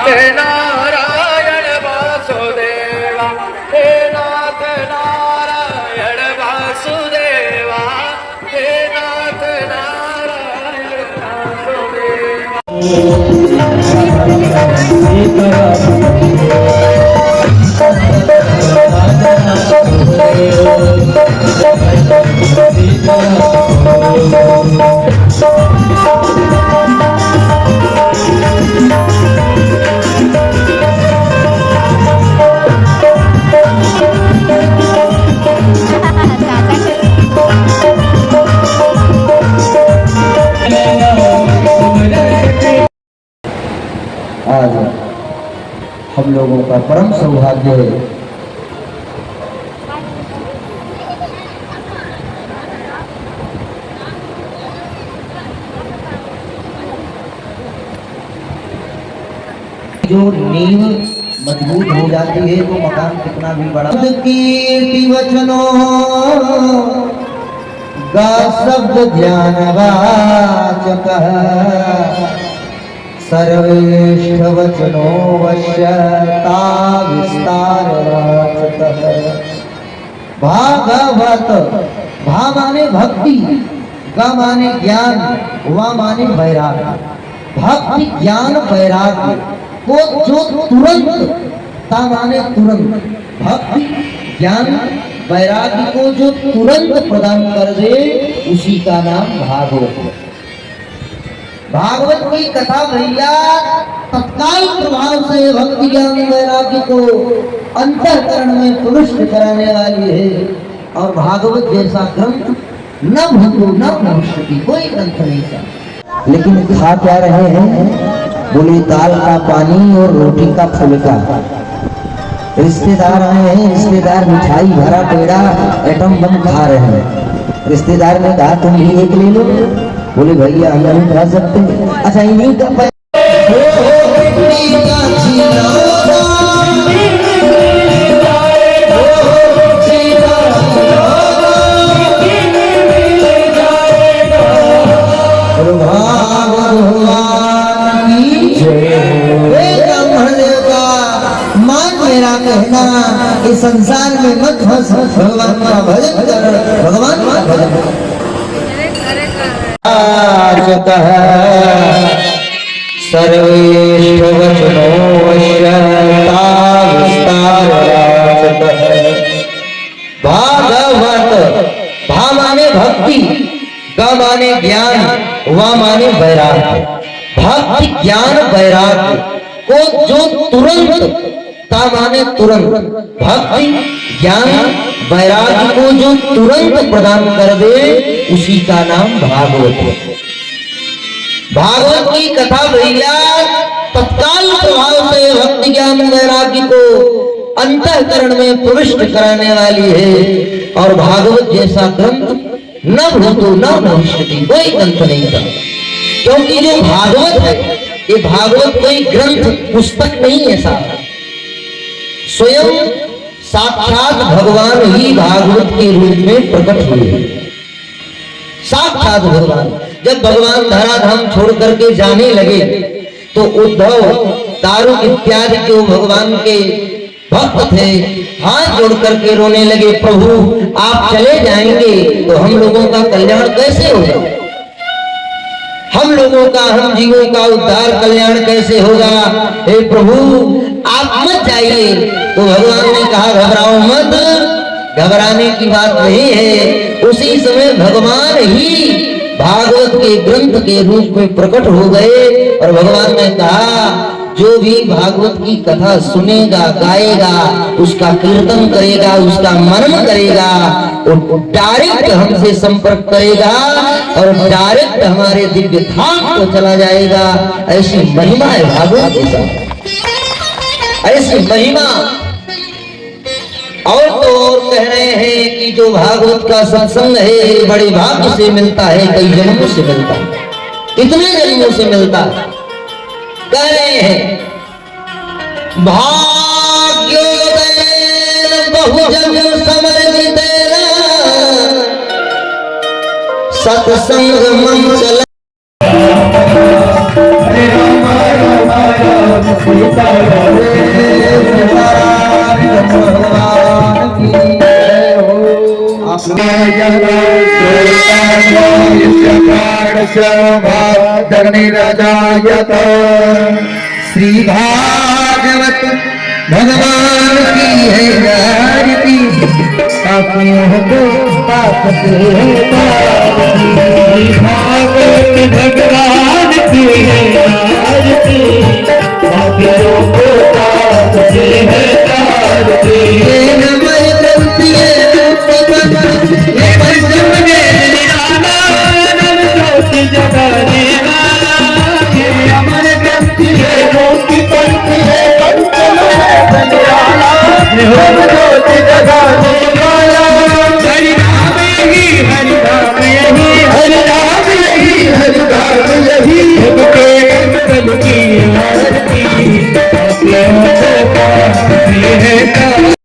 हे नारायण वासुदेवा, हे नाथ नारायण वासुदेवा, हे नाथ नारायण आज हम लोगों का परम सौभाग्य है जो नींव मजबूत हो जाती है तो मकान कितना भी बड़ा। कीर्ति वचनों गा शब्द ध्यान वाचक सर्वेष्ठ वचनो वश्यता विस्तार भागवत। भा माने भक्ति, ग माने ज्ञान, वा माने वैराग्य। भक्ति ज्ञान वैराग्य को जो तुरंत, ता माने तुरंत, भक्ति ज्ञान वैराग्य को जो तुरंत प्रदान कर दे उसी का नाम भागवत है। भागवत की कथा भैया तत्काल प्रभाव से भक्ति ज्ञान वैराग्य को अंतःकरण में प्रविष्ट कराने वाली है। और भागवत जैसा ग्रंथ न भूतो न भविष्यति, कोई ग्रंथ नहीं था। लेकिन खा क्या रहे हैं? बोले दाल का पानी और रोटी का फुलका। रिश्तेदार आए हैं, रिश्तेदार मिठाई भरा पेड़ा एटम बम खा रहे हैं। रिश्तेदार ने कहा तुम भी एक ले लो। बोले भैया हम नहीं खा सकते। अच्छा इन्हीं का कहना इस संसार में मत हंस, भगवान का भजन कर, भगवान का भजन सर्वेष्ठ वचनो वश्यता विस्तार भागवत। भा माने भक्ति, ग माने ज्ञान, वा माने वैराग्य। भक्ति ज्ञान वैराग्य को जो तुरंत, ता माने तुरंत, भक्ति ज्ञान वैराग्य को जो तुरंत प्रदान कर दे उसी का नाम भागवत है। भागवत की कथा भैया तत्काल प्रभाव से भक्ति ज्ञान वैराग्य को अंतःकरण में प्रविष्ट कराने वाली है। और भागवत जैसा ग्रंथ न भूतो न भविष्यति, कोई ग्रंथ नहीं था। क्योंकि जो भागवत है ये भागवत कोई ग्रंथ पुस्तक नहीं है साहब, स्वयं साक्षात भगवान ही भागवत के रूप में प्रकट हुए। साक्षात भगवान जब भगवान धराधाम छोड़ करके जाने लगे तो उद्धव दारू इत्यादि के भगवान के भक्त थे, हाथ जोड़ करके रोने लगे, प्रभु आप चले जाएंगे तो हम लोगों का कल्याण कैसे होगा? हम लोगों का, हम जीवों का उद्धार कल्याण कैसे होगा? हे प्रभु आप मत जाइए। तो भगवान ने कहा घबराओ मत, घबराने की बात नहीं है। उसी समय भगवान ही भागवत के ग्रंथ के रूप में प्रकट हो गए और भगवान ने कहा जो भी भागवत की कथा सुनेगा, गाएगा, उसका कीर्तन करेगा, उसका मनन करेगा, वो डायरेक्ट हमसे संपर्क करेगा और डायरेक्ट हमारे दिव्य धाम को चला जाएगा। ऐसी महिमा है भागवत की, ऐसी महिमा। और तो और कह रहे हैं कि जो भागवत का सत्संग है बड़े भाग्य से मिलता है, कई जन्मों से मिलता है, कितने जन्मों से मिलता है। कह रहे हैं भाग्योदय बहुजन समर्जितेन सत्संग मंचल। जगन्निराजायत। श्री भागवत भगवान की है आरती, पापियों को पाप से तारती। भागवत भगवान की है आरती, पापियों को पाप से है तारती। ये नमः ग्रंथ ये मुक्ति पंथ, ये पंचम वेद निराला, नव ज्योति जगाने वाला, ये अमर ग्रंथ ये मुक्ति पंथ, ये पंचम वेद निराला, ये नव ज्योति जगाने वाला। हरि नाम यही, हरि नाम यही, हरि नाम यही, हरि नाम यही, सबके सब की आरती, पापियों को पाप से है तारती।